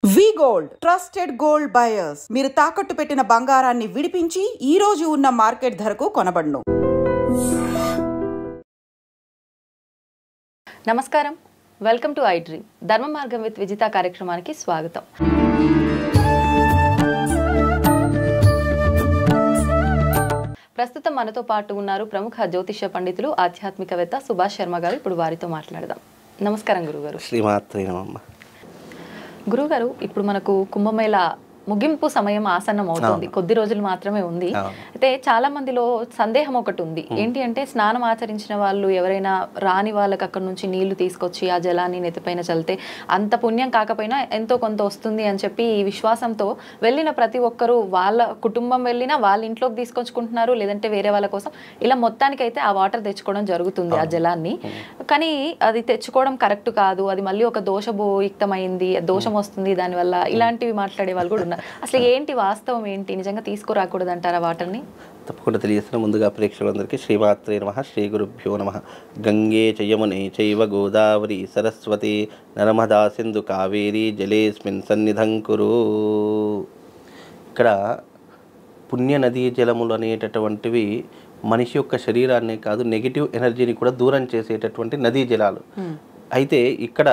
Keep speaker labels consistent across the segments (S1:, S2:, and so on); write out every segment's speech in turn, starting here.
S1: వి gold trusted gold buyers మీరు తాకట్టు పెట్టిన బంగారాన్ని విడిపించి ఈ రోజు ఉన్న మార్కెట్ ధరకు కొనబడును.
S2: నమస్కారం, వెల్కమ్ టు ఐ డ్రీమ్ ధర్మ మార్గం విత్ విజిత కార్యక్రమానికి స్వాగతం. ప్రస్తుతం మనతో పాటు ఉన్నారు ప్రముఖ జ్యోతిష పండితులు ఆధ్యాత్మికవేత్త సుభాష్ శర్మ గారు. ఇప్పుడు వారితో మాట్లాడదాం. నమస్కారం గురుగారు.
S3: శ్రీమాత్రే నమః.
S2: గురుగారు, ఇప్పుడు మనకు కుంభమేళ ముగింపు సమయం ఆసన్నం అవుతుంది, కొద్ది రోజులు మాత్రమే ఉంది. అయితే చాలా మందిలో సందేహం ఒకటి ఉంది, ఏంటి అంటే స్నానం ఆచరించిన వాళ్ళు ఎవరైనా రాని వాళ్ళకి అక్కడ నుంచి నీళ్లు తీసుకొచ్చి ఆ జలాన్ని నెత్తిపైన చల్లితే అంత పుణ్యం కాకపోయినా ఎంతో కొంత వస్తుంది అని చెప్పి ఈ విశ్వాసంతో వెళ్ళిన ప్రతి ఒక్కరూ వాళ్ళ కుటుంబం వెళ్ళినా వాళ్ళ ఇంట్లోకి తీసుకొచ్చుకుంటున్నారు, లేదంటే వేరే వాళ్ళ కోసం ఇలా మొత్తానికైతే ఆ వాటర్ తెచ్చుకోవడం జరుగుతుంది, ఆ జలాన్ని. కానీ అది తెచ్చుకోవడం కరెక్ట్ కాదు, అది మళ్ళీ ఒక దోషభూయుక్తమైంది, దోషం వస్తుంది దానివల్ల, ఇలాంటివి మాట్లాడే వాళ్ళు కూడా. అసలు ఏంటి వాస్తవం ఏంటి? నిజంగా తీసుకురాకూడదు అంటారా వాటర్ని?
S3: తప్పకుండా తెలియజేస్తున్న ముందుగా ప్రేక్షకులందరికీ శ్రీమాత్రే నమః, శ్రీ గురుభ్యో నమః. గంగే చ యమునే చైవ గోదావరి సరస్వతి నర్మదా సింధు కావేరీ జలేస్మిన్ సన్నిధం కురు. ఇక్కడ పుణ్య నదీ జలములు అనేటటువంటివి మనిషి యొక్క శరీరాన్నే కాదు, నెగిటివ్ ఎనర్జీని కూడా దూరం చేసేటటువంటి నదీ జలాలు. అయితే ఇక్కడ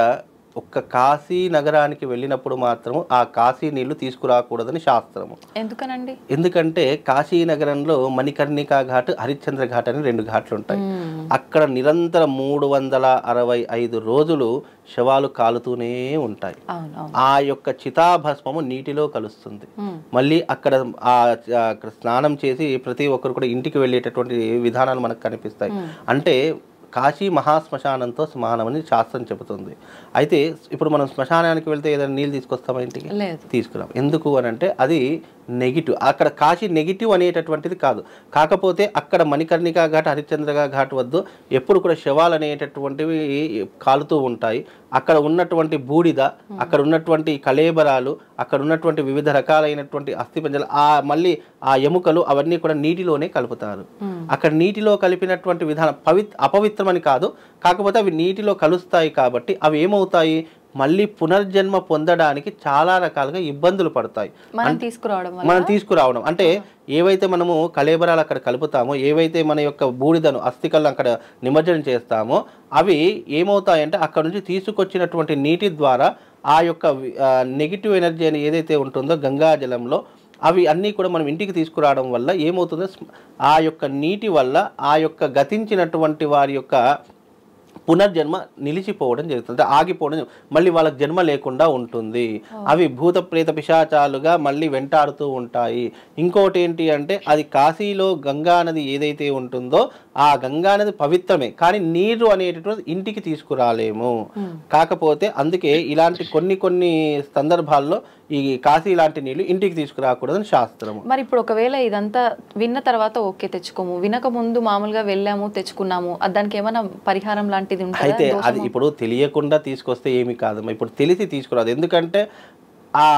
S3: ఒక్క కాశీ నగరానికి వెళ్ళినప్పుడు మాత్రము ఆ కాశీ నీళ్లు తీసుకురాకూడదని శాస్త్రము.
S2: ఎందుకనండి?
S3: ఎందుకంటే కాశీ నగరంలో మణికర్ణికా ఘాట్, హరిశ్చంద్ర ఘాట్ అని 2 ఘాట్లు ఉంటాయి. అక్కడ నిరంతరం 365 రోజులు శవాలు కాలుతూనే ఉంటాయి. ఆ యొక్క చితాభస్మము నీటిలో కలుస్తుంది. మళ్ళీ అక్కడ స్నానం చేసి ప్రతి ఒక్కరు కూడా ఇంటికి వెళ్ళేటటువంటి విధానాలు మనకు కనిపిస్తాయి. అంటే కాశీ మహాశ్మశానంతో సమానమని శాస్త్రం చెబుతుంది. అయితే ఇప్పుడు మనం శ్మశానానికి వెళ్తే ఏదైనా నీళ్ళు తీసుకొస్తామా ఇంటికి? తీసుకురాం. ఎందుకు అని అంటే అది నెగిటివ్. అక్కడ కాశీ నెగిటివ్ అనేటటువంటిది కాదు. కాకపోతే అక్కడ మణికర్ణికా ఘాట్, హరిశ్చంద్ర ఘాట్ వద్ద ఎప్పుడు కూడా శవాలు అనేటటువంటివి కాలుతూ ఉంటాయి. అక్కడ ఉన్నటువంటి బూడిద, అక్కడ ఉన్నటువంటి కళేబరాలు, అక్కడ ఉన్నటువంటి వివిధ రకాలైనటువంటి అస్థిపంజలు, మళ్ళీ ఆ ఎముకలు అవన్నీ కూడా నీటిలోనే కలుపుతారు. అక్కడ నీటిలో కలిపినటువంటి విధానం అపవిత్రమని కాదు, కాకపోతే అవి నీటిలో కలుస్తాయి కాబట్టి అవి ఏమవుతాయి, మళ్ళీ పునర్జన్మ పొందడానికి చాలా రకాలుగా ఇబ్బందులు పడతాయి. మనం తీసుకురావడం అంటే ఏవైతే మనము కళేబరాలు అక్కడ కలుపుతామో, ఏవైతే మన యొక్క బూడిదను అస్థికలను అక్కడ నిమజ్జనం చేస్తామో అవి ఏమవుతాయంటే అక్కడ నుంచి తీసుకొచ్చినటువంటి నీటి ద్వారా ఆ యొక్క నెగిటివ్ ఎనర్జీ అని ఏదైతే ఉంటుందో గంగా జలంలో అవి అన్నీ కూడా మనం ఇంటికి తీసుకురావడం వల్ల ఏమవుతుందో ఆ యొక్క నీటి వల్ల ఆ యొక్క గతించినటువంటి వారి యొక్క పునర్జన్మ నిలిచిపోవడం జరుగుతుంది, ఆగిపోవడం, మళ్ళీ వాళ్ళకి జన్మ లేకుండా ఉంటుంది. అవి భూత ప్రేత పిశాచాలుగా మళ్ళీ వెంటాడుతూ ఉంటాయి. ఇంకోటి ఏంటి అంటే అది కాశీలో గంగా నది ఏదైతే ఉంటుందో ఆ గంగా నది పవిత్రమే, కానీ నీరు అనేటటువంటి ఇంటికి తీసుకురాలేము. కాకపోతే అందుకే ఇలాంటి కొన్ని సందర్భాల్లో ఈ కాశీ లాంటి నీళ్లు ఇంటికి తీసుకురాకూడదని శాస్త్రము.
S2: మరి ఇప్పుడు ఒకవేళ ఇదంతా విన్న తర్వాత ఓకే తెచ్చుకోము, వినక ముందు మామూలుగా వెళ్ళాము తెచ్చుకున్నాము, దానికి ఏమైనా పరిహారం లాంటిది ఉంటుందా?
S3: అయితే అది ఇప్పుడు తెలియకుండా తీసుకొస్తే ఏమి కాదమ్మా, ఇప్పుడు తెలిసి తీసుకురాదు. ఎందుకంటే ఆ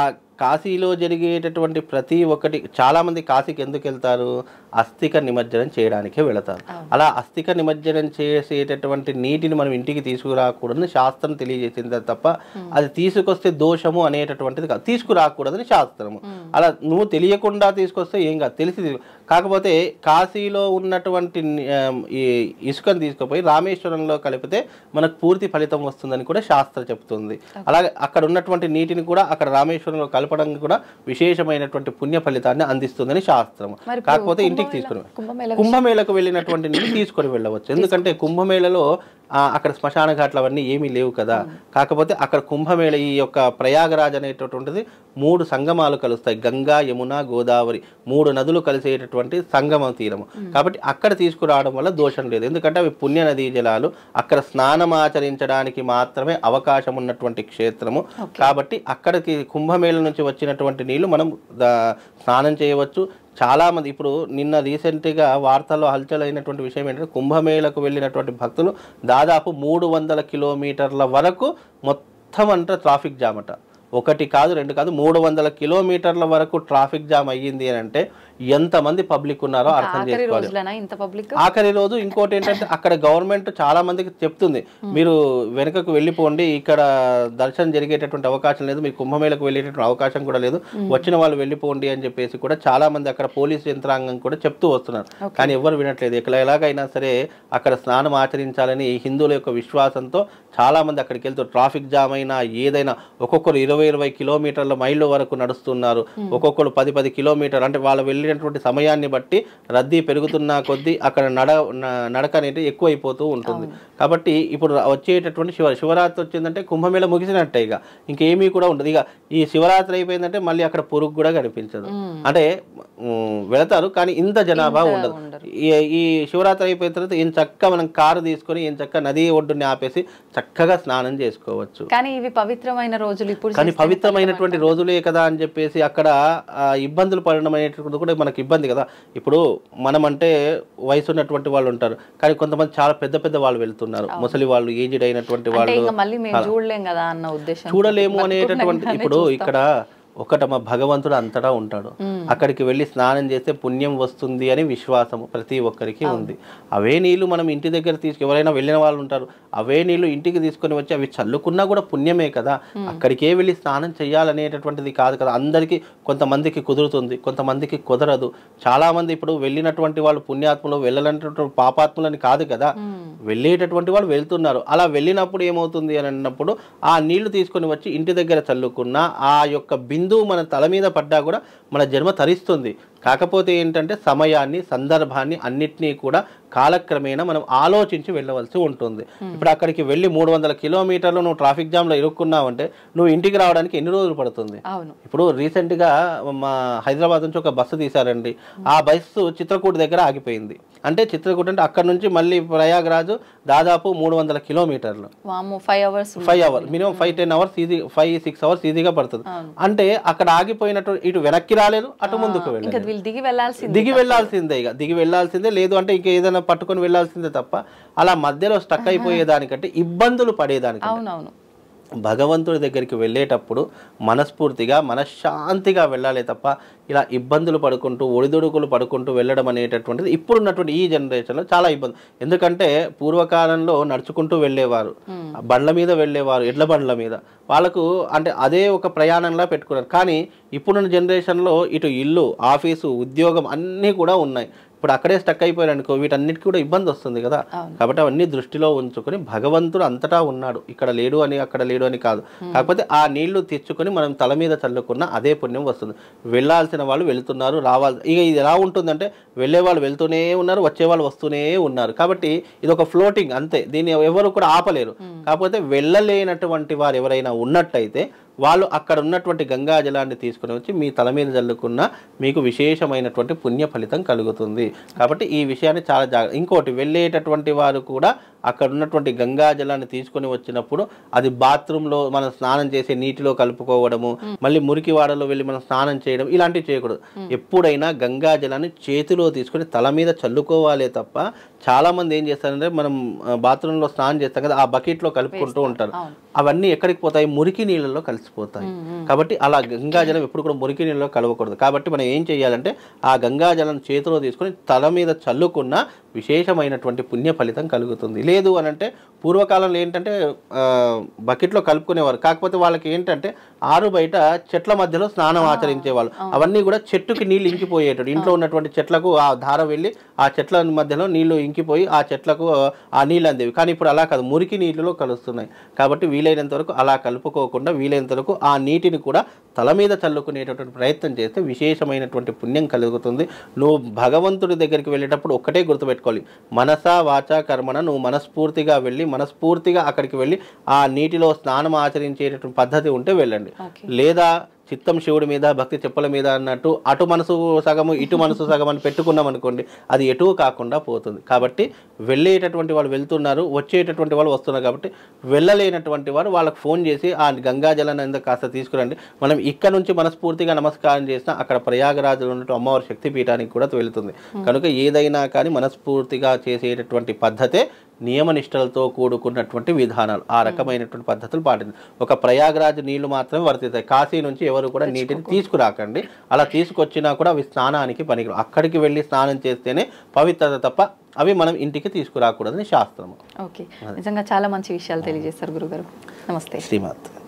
S3: కాశీలో జరిగేటటువంటి ప్రతి ఒక్కటి, చాలామంది కాశీకి ఎందుకు వెళ్తారు? అస్థిక నిమజ్జనం చేయడానికే వెళతారు. అలా అస్థిక నిమజ్జనం చేసేటటువంటి నీటిని మనం ఇంటికి తీసుకురాకూడదని శాస్త్రం తెలియజేసింది తప్ప అది తీసుకొస్తే దోషము అనేటటువంటిది కాదు, తీసుకురాకూడదని శాస్త్రము. అలా నువ్వు తెలియకుండా తీసుకొస్తే ఏం కాదు, తెలిసి. కాకపోతే కాశీలో ఉన్నటువంటి ఈ ఇసుకను తీసుకుపోయి రామేశ్వరంలో కలిపితే మనకు పూర్తి ఫలితం వస్తుందని కూడా శాస్త్రం చెప్తుంది. అలాగే అక్కడ ఉన్నటువంటి నీటిని కూడా అక్కడ రామేశ్వరంలో కలపడం కూడా విశేషమైనటువంటి పుణ్య ఫలితాన్ని అందిస్తుందని శాస్త్రం. కాకపోతే ఇంటికి తీసుకుని కుంభమేళకు వెళ్ళినటువంటి నీళ్ళు తీసుకొని వెళ్ళవచ్చు. ఎందుకంటే కుంభమేళలో అక్కడ శ్మశాన ఘాట్లు అవన్నీ ఏమీ లేవు కదా. కాకపోతే అక్కడ కుంభమేళ ఈ యొక్క ప్రయాగరాజ్ అనేటటువంటిది 3 సంగమాలు కలుస్తాయి, గంగా, యమున, గోదావరి 3 నదులు కలిసేటటువంటి సంగమ తీరము. కాబట్టి అక్కడ తీసుకురావడం వల్ల దోషం లేదు. ఎందుకంటే అవి పుణ్య నదీ జలాలు, అక్కడ స్నానం ఆచరించడానికి మాత్రమే అవకాశం ఉన్నటువంటి క్షేత్రము. కాబట్టి అక్కడికి కుంభమేళ నుంచి వచ్చినటువంటి నీళ్లు మనం స్నానం చేయవచ్చు. చాలామంది ఇప్పుడు నిన్న రీసెంట్గా వార్తల్లో హల్చల్ అయినటువంటి విషయం ఏంటంటే కుంభమేళకు వెళ్ళినటువంటి భక్తులు దాదాపు 300 కిలోమీటర్ల వరకు మొత్తం అంతా ట్రాఫిక్ జామ్ అట. 1 కాదు 2 కాదు 300 కిలోమీటర్ల వరకు ట్రాఫిక్ జామ్ అయ్యింది అని అంటే ఎంతమంది పబ్లిక్ ఉన్నారో అర్థం చేసుకోవాలి. ఆఖరి రోజు ఇంకోటి ఏంటంటే అక్కడ గవర్నమెంట్ చాలా మందికి చెప్తుంది, మీరు వెనుకకు వెళ్ళిపోండి, ఇక్కడ దర్శనం జరిగేటటువంటి అవకాశం లేదు, మీరు కుంభమేళకు వెళ్ళేటటువంటి అవకాశం కూడా లేదు, వచ్చిన వాళ్ళు వెళ్ళిపోండి అని చెప్పేసి కూడా చాలా మంది అక్కడ పోలీసు యంత్రాంగం కూడా చెప్తూ వస్తున్నారు. కానీ ఎవరు వినట్లేదు. ఎలాగైనా సరే అక్కడ స్నానం ఆచరించాలని హిందువుల యొక్క విశ్వాసంతో చాలా మంది అక్కడికి వెళ్తూ ట్రాఫిక్ జామ్ అయినా ఏదైనా ఒక్కొక్కరు 20-20 కిలోమీటర్ల మైళ్ళ వరకు నడుస్తున్నారు, ఒక్కొక్కరు 10-10 కిలోమీటర్లు. అంటే వాళ్ళు వెళ్ళినటువంటి సమయాన్ని బట్టి రద్దీ పెరుగుతున్న కొద్దీ అక్కడ నడక అనేది ఎక్కువైపోతూ ఉంటుంది. కాబట్టి ఇప్పుడు వచ్చేటటువంటి శివరాత్రి వచ్చిందంటే కుంభమేళ ముగిసినట్టే, ఇక ఇంకేమీ కూడా ఉండదు. ఇక ఈ శివరాత్రి అయిపోయిందంటే మళ్ళీ అక్కడ పురుగు కూడా కనిపించదు. అంటే వెళతారు కానీ ఇంత జనాభా ఉండదు. ఈ శివరాత్రి అయిపోయిన తర్వాత ఏం చక్కగా మనం కారు తీసుకొని ఏం చక్కగా నది ఒడ్డుని ఆపేసి చక్కగా స్నానం చేసుకోవచ్చు.
S2: కానీ ఇవి పవిత్రమైన రోజులు, ఇప్పుడు
S3: కానీ పవిత్రమైనటువంటి రోజులే కదా అని చెప్పేసి అక్కడ ఇబ్బందులు పడడం అనేటువంటిది కూడా మనకి ఇబ్బంది కదా. ఇప్పుడు మనం అంటే వయసు ఉన్నటువంటి వాళ్ళు ఉంటారు, కానీ కొంతమంది చాలా పెద్ద పెద్ద వాళ్ళు వెళ్తున్నారు, ముసలి వాళ్ళు, ఏజ్డ్ అయినటువంటి వాళ్ళు, చూడలేము అనేటటువంటి. ఇప్పుడు ఇక్కడ ఒకటమ భగవంతుడు అంతటా ఉంటాడు, అక్కడికి వెళ్ళి స్నానం చేస్తే పుణ్యం వస్తుంది అని విశ్వాసము ప్రతి ఒక్కరికి ఉంది. అవే నీళ్లు మనం ఇంటి దగ్గర ఎవరైనా వెళ్ళిన వాళ్ళు ఉంటారు, అవే నీళ్లు ఇంటికి తీసుకొని వచ్చి అవి చల్లుకున్నా కూడా పుణ్యమే కదా. అక్కడికే వెళ్ళి స్నానం చేయాలనేటటువంటిది కాదు కదా. అందరికీ కొంతమందికి కుదురుతుంది, కొంతమందికి కుదరదు. చాలా మంది ఇప్పుడు వెళ్ళినటువంటి వాళ్ళు పుణ్యాత్ములు, వెళ్ళాలనేటువంటి పాపాత్ములని కాదు కదా, వెళ్ళేటటువంటి వాళ్ళు వెళ్తున్నారు. అలా వెళ్ళినప్పుడు ఏమవుతుంది అని అన్నప్పుడు ఆ నీళ్లు తీసుకొని వచ్చి ఇంటి దగ్గర చల్లుకున్న ఆ యొక్క బిందువు మన తల మీద పడ్డా కూడా మన జన్మ తరిస్తుంది. కాకపోతే ఏంటంటే సమయాన్ని, సందర్భాన్ని అన్నిటినీ కూడా కాలక్రమేణా మనం ఆలోచించి వెళ్ళవలసి ఉంటుంది. ఇప్పుడు అక్కడికి వెళ్ళి 300 కిలోమీటర్లు నువ్వు ట్రాఫిక్ జామ్లో ఇరుక్కున్నావంటే నువ్వు ఇంటికి రావడానికి ఎన్ని రోజులు పడుతుంది? ఇప్పుడు రీసెంట్గా మా హైదరాబాద్ నుంచి ఒక బస్సు తీశారండి. ఆ బస్సు చిత్రకూట దగ్గర ఆగిపోయింది. అంటే చిత్రకూట అంటే అక్కడ నుంచి మళ్ళీ ప్రయాగరాజు దాదాపు 300 కిలోమీటర్లు, 5 అవర్స్ మినిమం 5-10 అవర్స్ 5-6 అవర్స్ ఈజీగా పడుతుంది. అంటే అక్కడ ఆగిపోయినట్టు ఇటు వెనక్కి రాలేదు, అటు ముందుకు వెళ్ళలేదు, దిగి వెళ్ళాల్సిందే. ఇక దిగి వెళ్ళాల్సిందే, లేదు అంటే ఇంక ఏదైనా పట్టుకొని వెళ్ళాల్సిందే తప్ప అలా మధ్యలో స్టక్ అయిపోయేదానికంటే ఇబ్బందులు పడేదానికంటే భగవంతుడి దగ్గరికి వెళ్ళేటప్పుడు మనస్ఫూర్తిగా మనశ్శాంతిగా వెళ్ళాలి తప్ప ఇలా ఇబ్బందులు పడుకుంటూ ఒడిదుడుకులు పడుకుంటూ వెళ్ళడం అనేటటువంటిది ఇప్పుడున్నటువంటి ఈ జనరేషన్లో చాలా ఇబ్బంది. ఎందుకంటే పూర్వకాలంలో నడుచుకుంటూ వెళ్ళేవారు, బండ్ల మీద వెళ్ళేవారు, ఎడ్ల బండ్ల మీద, వాళ్ళకు అంటే అదే ఒక ప్రయాణంలా పెట్టుకున్నారు. కానీ ఇప్పుడున్న జనరేషన్లో ఇటు ఇల్లు, ఆఫీసు, ఉద్యోగం అన్నీ కూడా ఉన్నాయి. ఇప్పుడు అక్కడే స్టక్ అయిపోయారు అనుకో, వీటన్నిటికీ కూడా ఇబ్బంది వస్తుంది కదా. కాబట్టి అవన్నీ దృష్టిలో ఉంచుకొని భగవంతుడు అంతటా ఉన్నాడు, ఇక్కడ లేడు అని అక్కడ లేడు అని కాదు. కాకపోతే ఆ నీళ్లు తెచ్చుకొని మనం తల మీద చల్లుకున్న అదే పుణ్యం వస్తుంది. వెళ్ళాల్సిన వాళ్ళు వెళ్తున్నారు, రావాలి. ఇక ఇది ఎలా ఉంటుందంటే వెళ్ళే వాళ్ళు వెళ్తూనే ఉన్నారు, వచ్చేవాళ్ళు వస్తూనే ఉన్నారు. కాబట్టి ఇది ఒక ఫ్లోటింగ్ అంతే, దీన్ని ఎవరు కూడా ఆపలేరు. కాకపోతే వెళ్ళలేనటువంటి వారు ఎవరైనా ఉన్నట్టయితే వాళ్ళు అక్కడ ఉన్నటువంటి గంగా జలాన్ని తీసుకుని వచ్చి మీ తల మీద చల్లుకున్న మీకు విశేషమైనటువంటి పుణ్య ఫలితం కలుగుతుంది. కాబట్టి ఈ విషయాన్ని చాలా జాగ్రత్త. ఇంకోటి, వెళ్ళేటటువంటి వారు కూడా అక్కడ ఉన్నటువంటి గంగా జలాన్ని తీసుకొని వచ్చినప్పుడు అది బాత్రూంలో మనం స్నానం చేసే నీటిలో కలుపుకోవడము, మళ్ళీ మురికి వాడలో వెళ్ళి మనం స్నానం చేయడం ఇలాంటివి చేయకూడదు. ఎప్పుడైనా గంగా జలాన్ని చేతిలో తీసుకొని తల మీద చల్లుకోవాలే తప్ప చాలా మంది ఏం చేస్తారంటే మనం బాత్రూంలో స్నానం చేస్తాం కదా, ఆ బకెట్లో కలుపుకుంటూ ఉంటారు. అవన్నీ ఎక్కడికి పోతాయి? మురికి నీళ్ళలో కలిసిపోతాయి. కాబట్టి అలా గంగాజలం ఎప్పుడు కూడా మురికి నీళ్ళలో కలవకూడదు. కాబట్టి మనం ఏం చేయాలంటే ఆ గంగాజలం చేతిలో తీసుకొని తల మీద చల్లుకున్న విశేషమైనటువంటి పుణ్య ఫలితం కలుగుతుంది. లేదు అని అంటే పూర్వకాలంలో ఏంటంటే బకెట్లో కలుపుకునేవారు. కాకపోతే వాళ్ళకి ఏంటంటే ఆరు బయట చెట్ల మధ్యలో స్నానం ఆచరించేవాళ్ళు. అవన్నీ కూడా చెట్టుకి నీళ్ళు ఇంకిపోయేటట్టు, ఇంట్లో ఉన్నటువంటి చెట్లకు ఆ ధార వెళ్ళి ఆ చెట్ల మధ్యలో నీళ్లు ఇంకిపోయి ఆ చెట్లకు ఆ నీళ్ళు అందేవి. కానీ ఇప్పుడు అలా కాదు, మురికి నీళ్ళలో కలుస్తున్నాయి. కాబట్టి వీలైనంత వరకు అలా కలుపుకోకుండా వీలైనంత వరకు ఆ నీటిని కూడా తల మీద చల్లుకునేటటువంటి ప్రయత్నం చేస్తే విశేషమైనటువంటి పుణ్యం కలుగుతుంది. నువ్వు భగవంతుడి దగ్గరికి వెళ్ళేటప్పుడు ఒక్కటే గుర్తుపెట్టుకోవాలి, మనసా వాచా కర్మణ, నువ్వు మనస్ఫూర్తిగా వెళ్ళి మనస్ఫూర్తిగా అక్కడికి వెళ్ళి ఆ నీటిలో స్నానం ఆచరించేటటువంటి పద్ధతి ఉంటే వెళ్ళండి. లేదా చిత్తం శివుడి మీద, భక్తి చెప్పుల మీద అన్నట్టు అటు మనసు సగము ఇటు మనసు సగం అని పెట్టుకున్నాం అనుకోండి, అది ఎటు కాకుండా పోతుంది. కాబట్టి వెళ్ళేటటువంటి వాళ్ళు వెళ్తున్నారు, వచ్చేటటువంటి వాళ్ళు వస్తున్నారు. కాబట్టి వెళ్ళలేనటువంటి వారు వాళ్ళకి ఫోన్ చేసి ఆ గంగాజలాన్ని ఎందుకు కాస్త తీసుకురండి, మనం ఇక్కడ నుంచి మనస్ఫూర్తిగా నమస్కారం చేసినా అక్కడ ప్రయాగరాజులో ఉన్నట్టు అమ్మవారి శక్తిపీఠానికి కూడా వెళుతుంది. కనుక ఏదైనా కానీ మనస్ఫూర్తిగా చేసేటటువంటి పద్ధతే నియమనిష్టలతో కూడుకున్నటువంటి విధానాలు, ఆ రకమైనటువంటి పద్ధతులు పాటించాలి. ఒక ప్రయాగరాజ్ నీళ్లు మాత్రమే వర్తిస్తాయి. కాశీ నుంచి ఎవరు కూడా నీటిని తీసుకురాకండి. అలా తీసుకొచ్చినా కూడా అవి స్నానానికి పనికిరావు. అక్కడికి వెళ్ళి స్నానం చేస్తేనే పవిత్రత తప్ప అవి మనం ఇంటికి తీసుకురాకూడదని శాస్త్రము.
S2: ఓకే, నిజంగా చాలా మంచి విషయాలు తెలియజేస్తారు గురుగారు. నమస్తే.
S3: శ్రీమాత్.